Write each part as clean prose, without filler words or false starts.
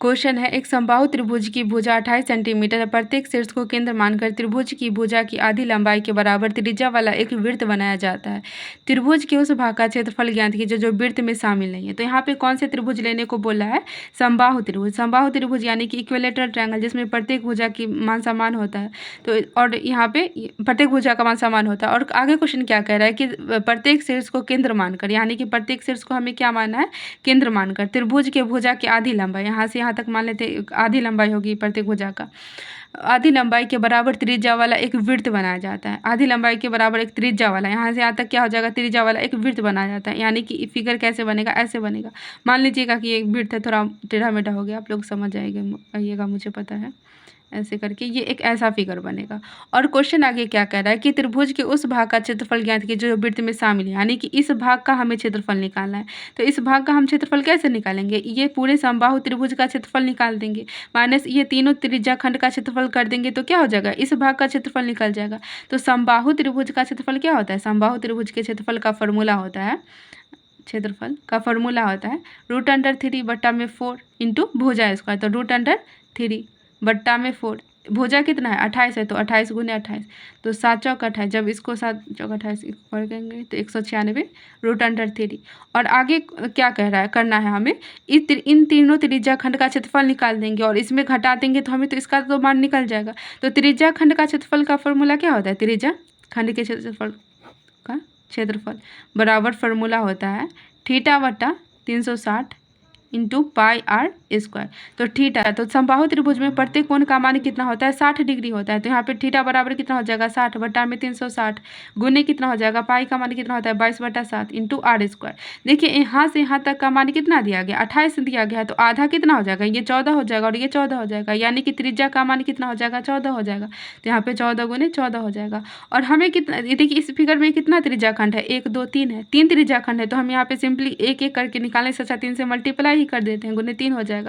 Question है, एक समबाहु त्रिभुज की भुजा 28 सेंटीमीटर है। प्रत्येक शीर्ष को केंद्र मानकर त्रिभुज की भुजा की आधी लंबाई के बराबर त्रिज्या वाला एक वृत्त बनाया जाता है। त्रिभुज के उस भाग का क्षेत्रफल ज्ञात कीजिए जो वृत्त में शामिल नहीं है। तो यहाँ पे कौन से त्रिभुज लेने को बोला है? समबाहु त्रिभुज। समबाहु त्रिभुज यानी कि इक्विलेटरल ट्रायंगल, जिसमें प्रत्येक भुजा की मान समान होता है। तो और यहाँ पे प्रत्येक भुजा का मान समान होता है। और आगे क्वेश्चन क्या कह रहा है कि प्रत्येक शीर्ष को केंद्र मानकर, यानी कि प्रत्येक शीर्ष को हमें क्या मानना है? केंद्र मानकर त्रिभुज के भुजा की आधी लंबाई, यहाँ से यहाँ तक मान लेते आधी लंबाई होगी प्रत्येक भुजा का, आधी लंबाई के बराबर त्रिज्या वाला एक वृत्त बनाया जाता है। आधी लंबाई के बराबर एक त्रिज्या वाला, यहाँ से यहाँ तक क्या हो जाएगा? त्रिज्या वाला एक वृत्त बनाया जाता है। यानी कि फिगर कैसे बनेगा? ऐसे बनेगा। मान लीजिएगा कि एक वृत्त है, थोड़ा टेढ़ा मेढ़ा हो गया, आप लोग समझ आइएगा, मुझे पता है। ऐसे करके ये एक ऐसा फिगर बनेगा। और क्वेश्चन आगे क्या कह रहा है कि त्रिभुज के उस भाग का क्षेत्रफल ज्ञात कीजिए जो वृत्त में शामिल है। यानी कि इस भाग का हमें क्षेत्रफल निकालना है। तो इस भाग का हम क्षेत्रफल कैसे निकालेंगे? ये पूरे समबाहु त्रिभुज का क्षेत्रफल निकाल देंगे, माइनस ये तीनों त्रिज्या खंड का क्षेत्रफल कर देंगे, तो क्या हो जाएगा? इस भाग का क्षेत्रफल निकल जाएगा। तो समबाहु त्रिभुज का क्षेत्रफल क्या होता है? समबाहु त्रिभुज के क्षेत्रफल का फॉर्मूला होता है, क्षेत्रफल का फॉर्मूला होता है √3/4 इंटू भुजा स्क्वायर। तो √3/4 भुजा कितना है? 28 है, तो 28 गुने 28, तो 7 चौक 28। जब इसको 7 चौक 28 करेंगे तो 196 √3। और आगे क्या कह रहा है? करना है हमें इन तीनों त्रिज्या खंड का क्षेत्रफल निकाल देंगे और इसमें घटा देंगे तो हमें तो इसका तो मान निकल जाएगा। तो त्रिज्या खंड का क्षेत्रफल का फॉर्मूला क्या होता है? त्रिज्या खंड के क्षेत्रफल बराबर फॉर्मूला होता है θ/360 इंटू πr²। तो थीटा, तो समबाहु त्रिभुज में प्रत्येक कोण का मान कितना होता है? 60 डिग्री होता है। तो यहाँ पे थीटा बराबर कितना हो जाएगा? 60/360 गुने कितना हो जाएगा? पाई का मान कितना होता है? 22/7 इंटू r²। देखिए यहाँ से यहाँ तक का मान कितना दिया गया? 28 दिया गया है, तो आधा कितना हो जाएगा? ये 14 हो जाएगा और ये 14 हो जाएगा, यानी कि त्रिज्या का मान कितना हो जाएगा? 14 हो जाएगा। तो यहाँ पे 14 गुने 14 हो जाएगा। और हमें कितना, देखिए इस फिगर में कितना त्रिज्या खंड है? 1 2 3 है, 3 त्रिज्या खंड है। तो हम यहाँ पे सिंपली एक एक करके निकालने से अच्छा 3 से मल्टीप्लाई ही कर देते हैं, गुने 3 हो जाएगा।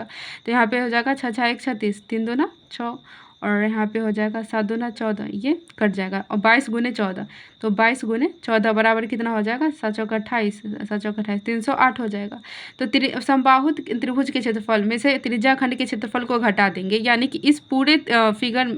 तो यहाँ पे हो जाएगा 6 6 1 36, 3 2 6, और यहाँ पे हो जाएगा 7 2 14, ये कट जाएगा। और 22 गुने 14, तो 22 गुने 14 बराबर कितना हो जाएगा? 7 चौक 28, 7 चौक 28, 308 हो जाएगा। तो समबाहु त्रिभुज के क्षेत्रफल में से त्रिज्या खंड के क्षेत्रफल को घटा देंगे, यानी कि इस पूरे फिगर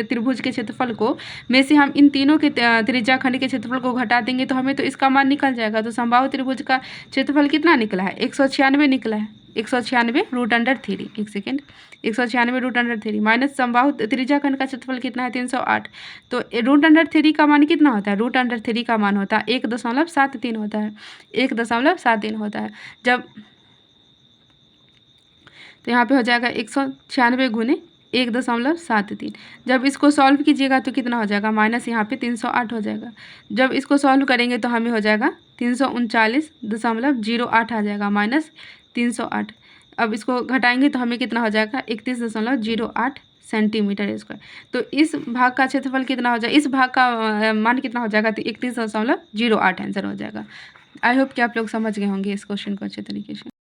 त्रिभुज के क्षेत्रफल को में से हम इन तीनों के त्रिज्या खंड के क्षेत्रफल को घटा देंगे, तो हमें तो इसका मान निकल जाएगा। तो समबाहु त्रिभुज का क्षेत्रफल कितना निकला है? 196 निकला है। 196 √3, एक सेकेंड, 196 √3 माइनस समबाहु त्रिज्या खंड का क्षेत्रफल कितना है? 308। तो √3 का मान कितना होता है? √3 का मान होता है 1.73 होता है, 1.73 होता है। जब तो यहाँ पे हो जाएगा 196 गुने 1.73। जब इसको सॉल्व कीजिएगा तो कितना हो जाएगा? माइनस यहाँ पे 308 हो जाएगा। जब इसको सॉल्व करेंगे तो हमें हो जाएगा 339.08 आ जाएगा, माइनस 308। अब इसको घटाएंगे तो हमें कितना हो जाएगा? 31.08 सेंटीमीटर स्क्वायर। तो इस भाग का क्षेत्रफल कितना हो जाएगा? इस भाग का मान कितना हो जाएगा? तो 31.08 आंसर हो जाएगा। आई होप कि आप लोग समझ गए होंगे इस क्वेश्चन को अच्छे तरीके से।